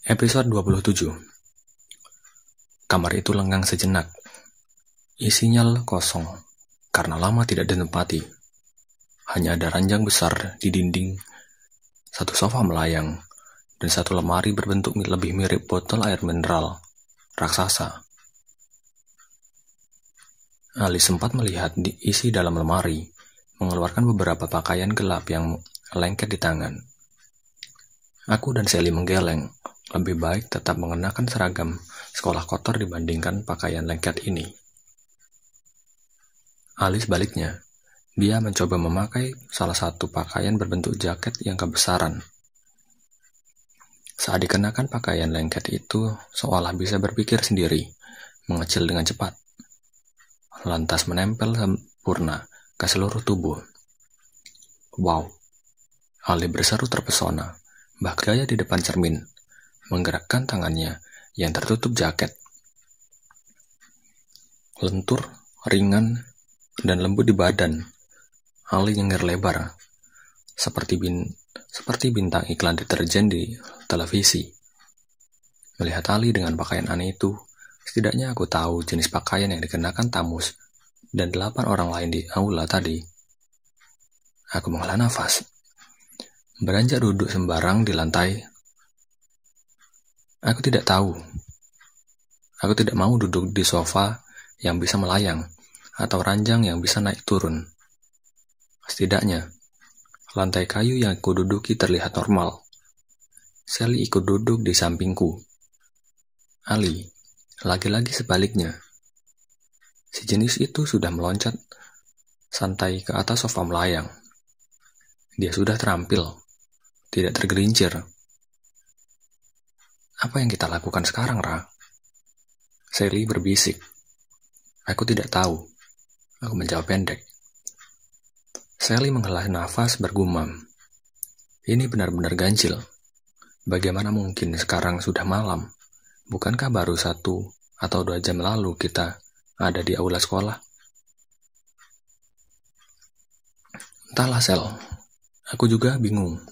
Episode 27. Kamar itu lengang sejenak. Isinya kosong, karena lama tidak ditempati. Hanya ada ranjang besar di dinding, satu sofa melayang, dan satu lemari berbentuk lebih mirip botol air mineral raksasa. Ali sempat melihat isi dalam lemari, mengeluarkan beberapa pakaian gelap yang lengket di tangan. Aku dan Sally menggeleng. Lebih baik tetap mengenakan seragam sekolah kotor dibandingkan pakaian lengket ini. Ali sebaliknya, dia mencoba memakai salah satu pakaian berbentuk jaket yang kebesaran. Saat dikenakan pakaian lengket itu, seolah bisa berpikir sendiri, mengecil dengan cepat, lantas menempel sempurna ke seluruh tubuh. Wow, Ali berseru terpesona, bahkan gaya di depan cermin, menggerakkan tangannya yang tertutup jaket. Lentur, ringan, dan lembut di badan. Ali nyengir lebar, seperti bintang iklan deterjen di televisi. Melihat Ali dengan pakaian aneh itu, setidaknya aku tahu jenis pakaian yang dikenakan Tamus dan 8 orang lain di aula tadi. Aku menghela nafas, beranjak duduk sembarang di lantai. Aku tidak tahu. Aku tidak mau duduk di sofa yang bisa melayang atau ranjang yang bisa naik turun. Setidaknya, lantai kayu yang aku duduki terlihat normal. Sally ikut duduk di sampingku. Ali, lagi-lagi sebaliknya. Si jenis itu sudah meloncat santai ke atas sofa melayang. Dia sudah terampil, tidak tergelincir. Apa yang kita lakukan sekarang, Ra? Sally berbisik. Aku tidak tahu. Aku menjawab pendek. Sally menghela nafas bergumam. Ini benar-benar ganjil. Bagaimana mungkin sekarang sudah malam? Bukankah baru 1 atau 2 jam lalu kita ada di aula sekolah? Entahlah, Sel. Aku juga bingung.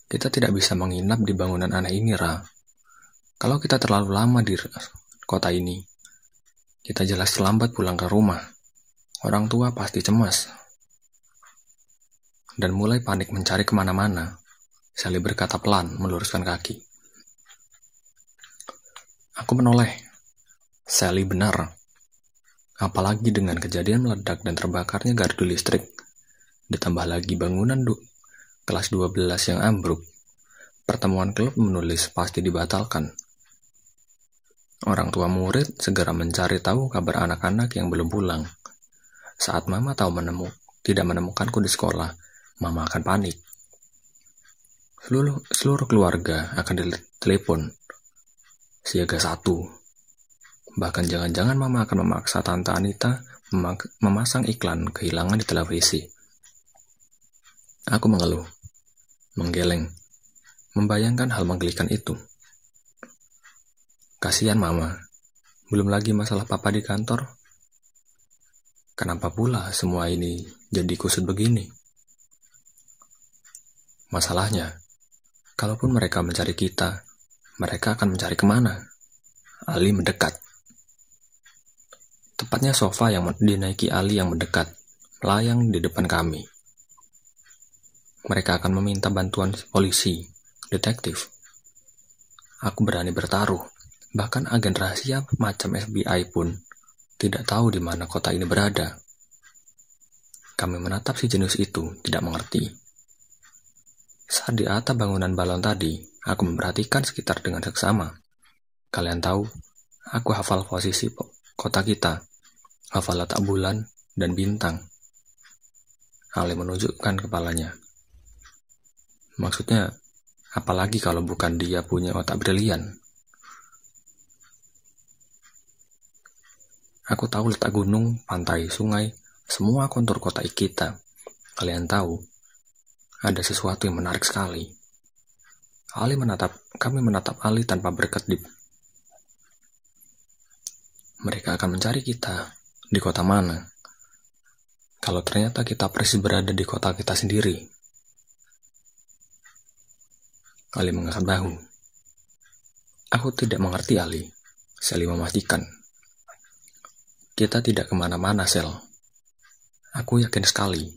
Kita tidak bisa menginap di bangunan aneh ini, Ra. Kalau kita terlalu lama di kota ini, kita jelas terlambat pulang ke rumah. Orang tua pasti cemas. Dan mulai panik mencari kemana-mana. Sally berkata pelan, meluruskan kaki. Aku menoleh. Sally benar. Apalagi dengan kejadian meledak dan terbakarnya gardu listrik. Ditambah lagi bangunan kelas 12 yang ambruk. Pertemuan klub menulis pasti dibatalkan. Orang tua murid segera mencari tahu kabar anak-anak yang belum pulang. Saat Mama tahu tidak menemukanku di sekolah, Mama akan panik. Seluruh keluarga akan ditelepon. Siaga 1. Bahkan jangan-jangan Mama akan memaksa Tante Anita memasang iklan kehilangan di televisi. Aku mengeluh, menggeleng, membayangkan hal menggelikan itu. Kasihan Mama, belum lagi masalah Papa di kantor. Kenapa pula semua ini jadi kusut begini? Masalahnya, kalaupun mereka mencari kita, mereka akan mencari kemana? Ali mendekat. Tepatnya sofa yang dinaiki Ali yang mendekat, melayang di depan kami. Mereka akan meminta bantuan polisi, detektif. Aku berani bertaruh, bahkan agen rahasia macam FBI pun tidak tahu di mana kota ini berada. Kami menatap si jenis itu, tidak mengerti. Saat di atap bangunan balon tadi, aku memperhatikan sekitar dengan seksama. Kalian tahu, aku hafal posisi kota kita, hafal letak bulan dan bintang. Ali menunjukkan kepalanya. Maksudnya, apalagi kalau bukan dia punya otak brilian. Aku tahu letak gunung, pantai, sungai, semua kontur kota kita. Kalian tahu, ada sesuatu yang menarik sekali. Kami menatap Ali tanpa berkedip. Mereka akan mencari kita di kota mana? Kalau ternyata kita persis berada di kota kita sendiri. Ali mengangkat bahu. Aku tidak mengerti, Ali. Sally memastikan. Kita tidak kemana-mana, Sel. Aku yakin sekali,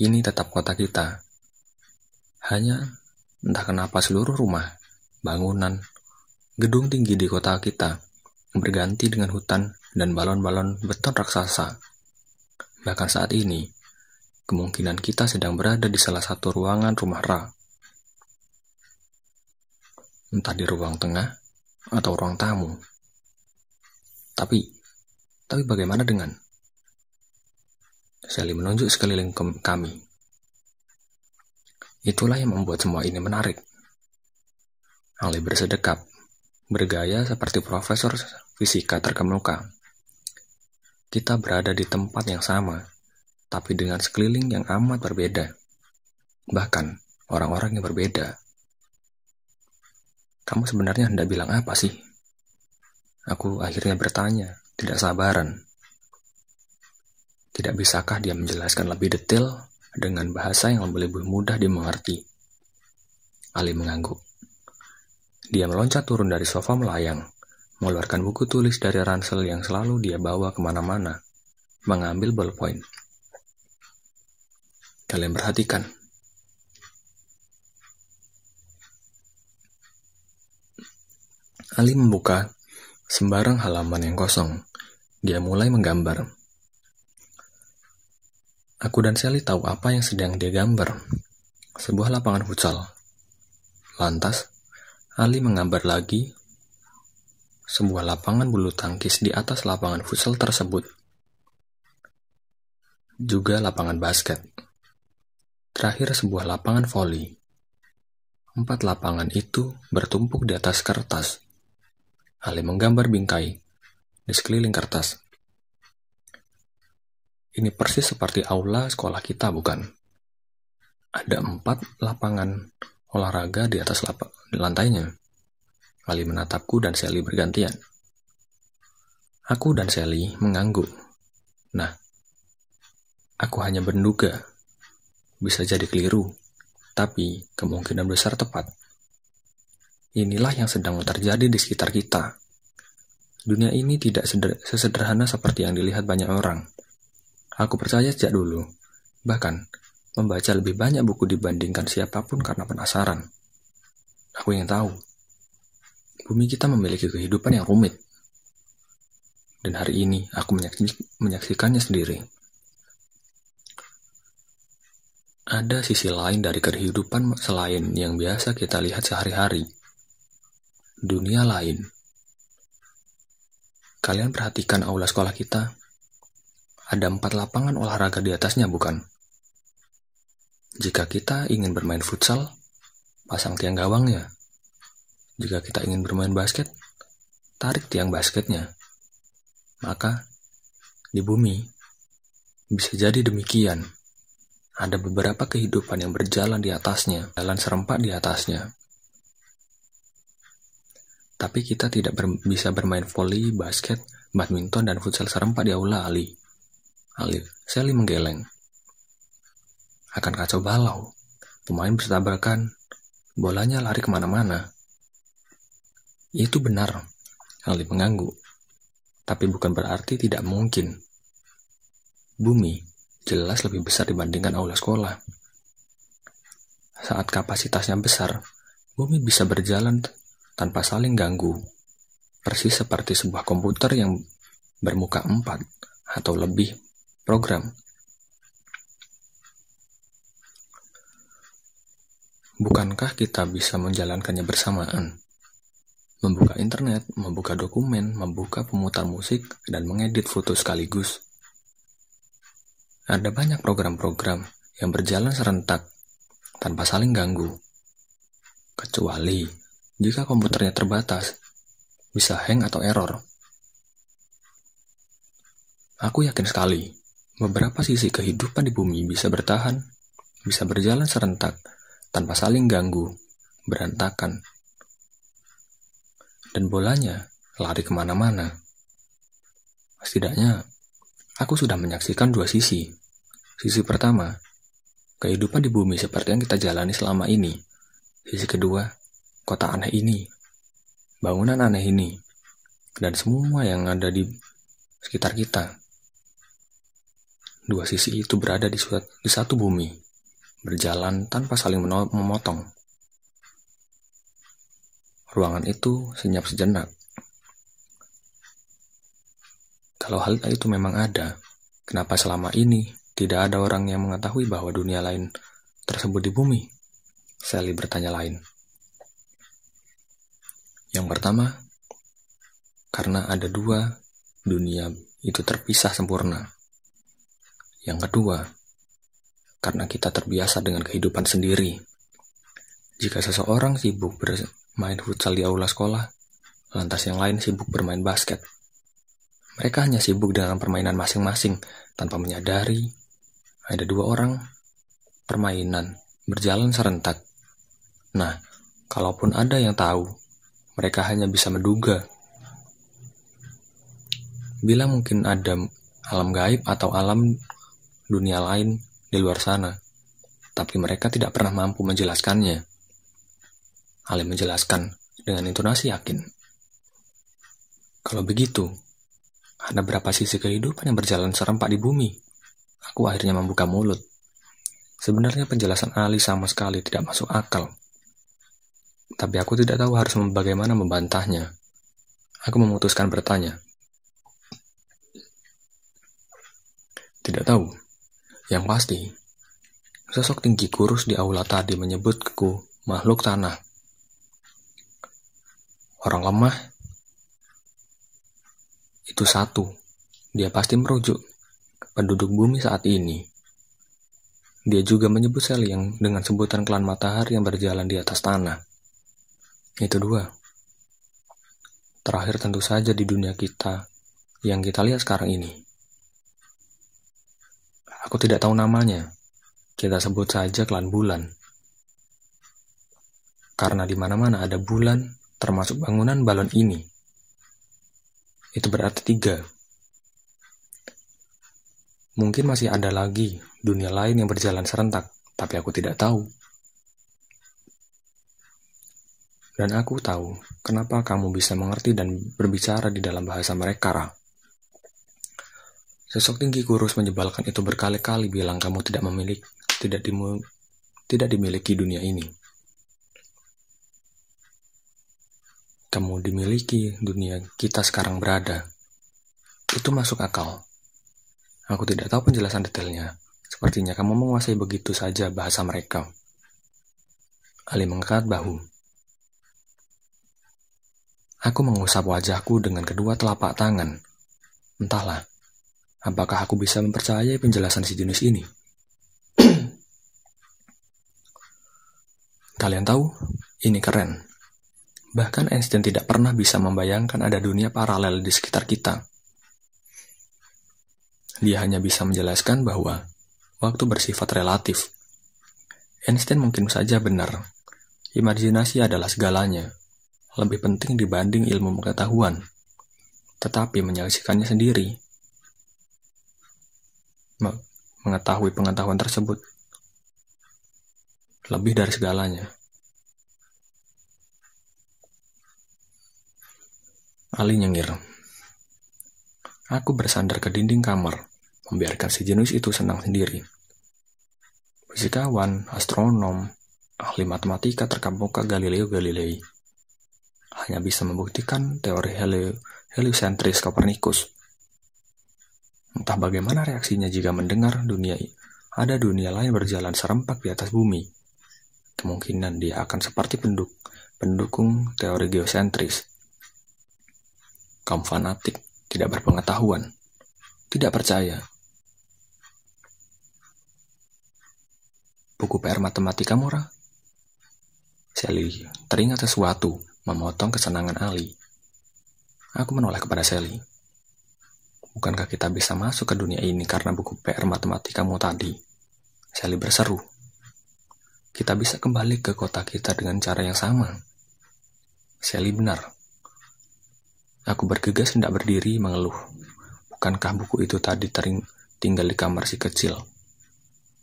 ini tetap kota kita. Hanya, entah kenapa seluruh rumah, bangunan, gedung tinggi di kota kita berganti dengan hutan dan balon-balon beton raksasa. Bahkan saat ini, kemungkinan kita sedang berada di salah satu ruangan rumah Ra. Entah di ruang tengah atau ruang tamu. Tapi bagaimana dengan? Sally menunjuk sekeliling kami. Itulah yang membuat semua ini menarik. Ali bersedekap, bergaya seperti profesor fisika terkemuka. Kita berada di tempat yang sama, tapi dengan sekeliling yang amat berbeda. Bahkan, orang-orang yang berbeda. Kamu sebenarnya hendak bilang apa sih? Aku akhirnya bertanya, tidak sabaran. Tidak bisakah dia menjelaskan lebih detail dengan bahasa yang lebih mudah dimengerti? Ali mengangguk. Dia meloncat turun dari sofa melayang, mengeluarkan buku tulis dari ransel yang selalu dia bawa kemana-mana, mengambil ballpoint. Kalian perhatikan. Ali membuka sembarang halaman yang kosong. Dia mulai menggambar. Aku dan Sally tahu apa yang sedang dia gambar. Sebuah lapangan futsal. Lantas, Ali menggambar lagi sebuah lapangan bulu tangkis di atas lapangan futsal tersebut. Juga lapangan basket. Terakhir sebuah lapangan voli. 4 lapangan itu bertumpuk di atas kertas. Ali menggambar bingkai di sekeliling kertas. Ini persis seperti aula sekolah kita, bukan? Ada 4 lapangan olahraga di atas lantainya. Ali menatapku dan Sally bergantian. Aku dan Sally mengangguk. Nah, aku hanya menduga. Bisa jadi keliru, tapi kemungkinan besar tepat. Inilah yang sedang terjadi di sekitar kita. Dunia ini tidak sesederhana seperti yang dilihat banyak orang. Aku percaya sejak dulu, bahkan membaca lebih banyak buku dibandingkan siapapun karena penasaran. Aku ingin tahu, bumi kita memiliki kehidupan yang rumit. Dan hari ini aku menyaksikannya sendiri. Ada sisi lain dari kehidupan selain yang biasa kita lihat sehari-hari. Dunia lain. Kalian perhatikan aula sekolah kita. Ada 4 lapangan olahraga di atasnya, bukan? Jika kita ingin bermain futsal, pasang tiang gawangnya. Jika kita ingin bermain basket, tarik tiang basketnya. Maka, di bumi, bisa jadi demikian. Ada beberapa kehidupan yang berjalan di atasnya, jalan serempak di atasnya. Tapi kita tidak bisa bermain voli, basket, badminton, dan futsal serempak di aula, Ali. Sally menggeleng. Akan kacau balau. Pemain bertabrakan. Bolanya lari kemana-mana. Itu benar, Ali mengangguk. Tapi bukan berarti tidak mungkin. Bumi jelas lebih besar dibandingkan aula sekolah. Saat kapasitasnya besar, bumi bisa berjalan tanpa saling ganggu, persis seperti sebuah komputer yang bermuka 4 atau lebih program. Bukankah kita bisa menjalankannya bersamaan? Membuka internet, membuka dokumen, membuka pemutar musik, dan mengedit foto sekaligus. Ada banyak program-program yang berjalan serentak tanpa saling ganggu. Kecuali jika komputernya terbatas, bisa hang atau error. Aku yakin sekali, beberapa sisi kehidupan di bumi bisa bertahan, bisa berjalan serentak, tanpa saling ganggu, berantakan. Dan bolanya lari kemana-mana. Setidaknya, aku sudah menyaksikan 2 sisi. Sisi pertama, kehidupan di bumi seperti yang kita jalani selama ini. Sisi kedua, kota aneh ini, bangunan aneh ini, dan semua yang ada di sekitar kita. Dua sisi itu berada di satu bumi, berjalan tanpa saling memotong. Ruangan itu senyap sejenak. Kalau hal itu memang ada, kenapa selama ini tidak ada orang yang mengetahui bahwa dunia lain tersebut di bumi? Sally bertanya lain. Yang pertama, karena ada dua dunia itu terpisah sempurna. Yang kedua, karena kita terbiasa dengan kehidupan sendiri. Jika seseorang sibuk bermain futsal di aula sekolah, lantas yang lain sibuk bermain basket. Mereka hanya sibuk dengan permainan masing-masing tanpa menyadari ada dua orang permainan berjalan serentak. Nah, kalaupun ada yang tahu, mereka hanya bisa menduga. Bila mungkin ada alam gaib atau alam dunia lain di luar sana, tapi mereka tidak pernah mampu menjelaskannya. Ali menjelaskan dengan intonasi yakin. Kalau begitu, ada berapa sisi kehidupan yang berjalan serempak di bumi? Aku akhirnya membuka mulut. Sebenarnya penjelasan Ali sama sekali tidak masuk akal. Tapi aku tidak tahu harus bagaimana membantahnya. Aku memutuskan bertanya. Tidak tahu. Yang pasti, sosok tinggi kurus di aula tadi menyebutku makhluk tanah. Orang lemah itu satu. Dia pasti merujuk penduduk bumi saat ini. Dia juga menyebut Sally yang dengan sebutan klan matahari yang berjalan di atas tanah. Itu dua. Terakhir tentu saja di dunia kita yang kita lihat sekarang ini. Aku tidak tahu namanya. Kita sebut saja klan bulan. Karena di mana-mana ada bulan, termasuk bangunan balon ini. Itu berarti 3. Mungkin masih ada lagi dunia lain yang berjalan serentak, tapi aku tidak tahu. Dan aku tahu kenapa kamu bisa mengerti dan berbicara di dalam bahasa mereka, Ra. Sosok tinggi kurus menyebalkan itu berkali-kali bilang kamu tidak dimiliki dunia ini. Kamu dimiliki dunia kita sekarang berada. Itu masuk akal. Aku tidak tahu penjelasan detailnya. Sepertinya kamu menguasai begitu saja bahasa mereka. Ali mengangkat bahu. Aku mengusap wajahku dengan kedua telapak tangan. Entahlah, apakah aku bisa mempercayai penjelasan si jenis ini? Kalian tahu, ini keren. Bahkan Einstein tidak pernah bisa membayangkan ada dunia paralel di sekitar kita. Dia hanya bisa menjelaskan bahwa waktu bersifat relatif. Einstein mungkin saja benar. Imajinasi adalah segalanya. Lebih penting dibanding ilmu pengetahuan. Tetapi menyaksikannya sendiri. Mengetahui pengetahuan tersebut lebih dari segalanya. Ali nyengir. Aku bersandar ke dinding kamar, membiarkan si jenis itu senang sendiri. Fisikawan, astronom, ahli matematika terkemuka Galileo Galilei hanya bisa membuktikan teori heliosentris Copernicus. Entah bagaimana reaksinya jika mendengar ada dunia lain berjalan serempak di atas bumi. Kemungkinan dia akan seperti pendukung teori geosentris. Kaum fanatik, tidak berpengetahuan, tidak percaya. Buku PR matematika murah. Sally teringat sesuatu, memotong kesenangan Ali. Aku menoleh kepada Sally. Bukankah kita bisa masuk ke dunia ini karena buku PR matematikamu tadi? Sally berseru. Kita bisa kembali ke kota kita dengan cara yang sama. Sally benar. Aku bergegas hendak berdiri mengeluh. Bukankah buku itu tadi tinggal di kamar si kecil?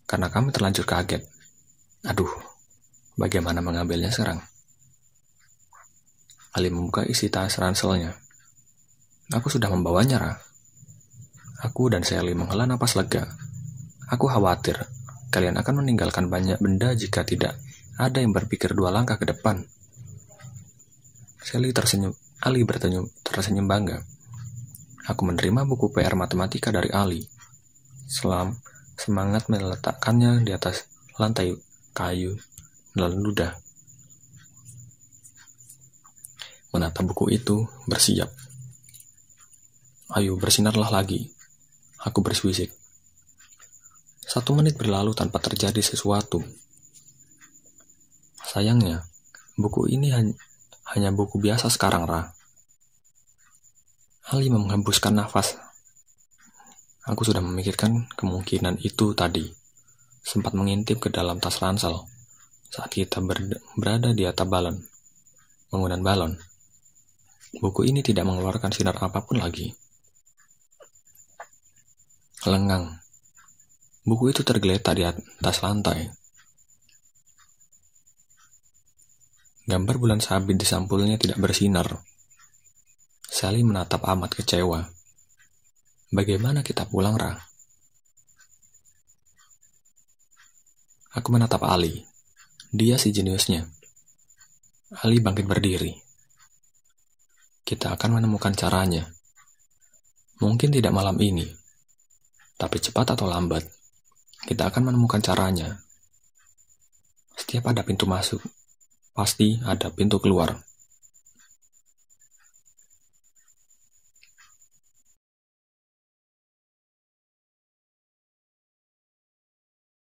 Karena kami terlanjur kaget. Aduh, bagaimana mengambilnya sekarang? Ali membuka isi tas ranselnya. Aku sudah membawanya, Ra. Aku dan Sally menghela napas lega. Aku khawatir kalian akan meninggalkan banyak benda jika tidak ada yang berpikir 2 langkah ke depan. Sally tersenyum. Ali tersenyum bangga. Aku menerima buku PR matematika dari Ali. Semangat meletakkannya di atas lantai kayu dan ludah. Menatap buku itu, bersiap. Ayo, bersinarlah lagi. Aku bersisik. 1 menit berlalu tanpa terjadi sesuatu. Sayangnya, buku ini hanya buku biasa sekarang, Ra. Ali menghembuskan nafas. Aku sudah memikirkan kemungkinan itu tadi. Sempat mengintip ke dalam tas ransel saat kita berada di atap bangunan balon. Buku ini tidak mengeluarkan sinar apapun lagi. Lengang. Buku itu tergeletak di atas lantai. Gambar bulan sabit di sampulnya tidak bersinar. Sally menatap amat kecewa. Bagaimana kita pulang, Ra? Aku menatap Ali. Dia si jeniusnya. Ali bangkit berdiri. Kita akan menemukan caranya. Mungkin tidak malam ini, tapi cepat atau lambat, kita akan menemukan caranya. Setiap ada pintu masuk, pasti ada pintu keluar.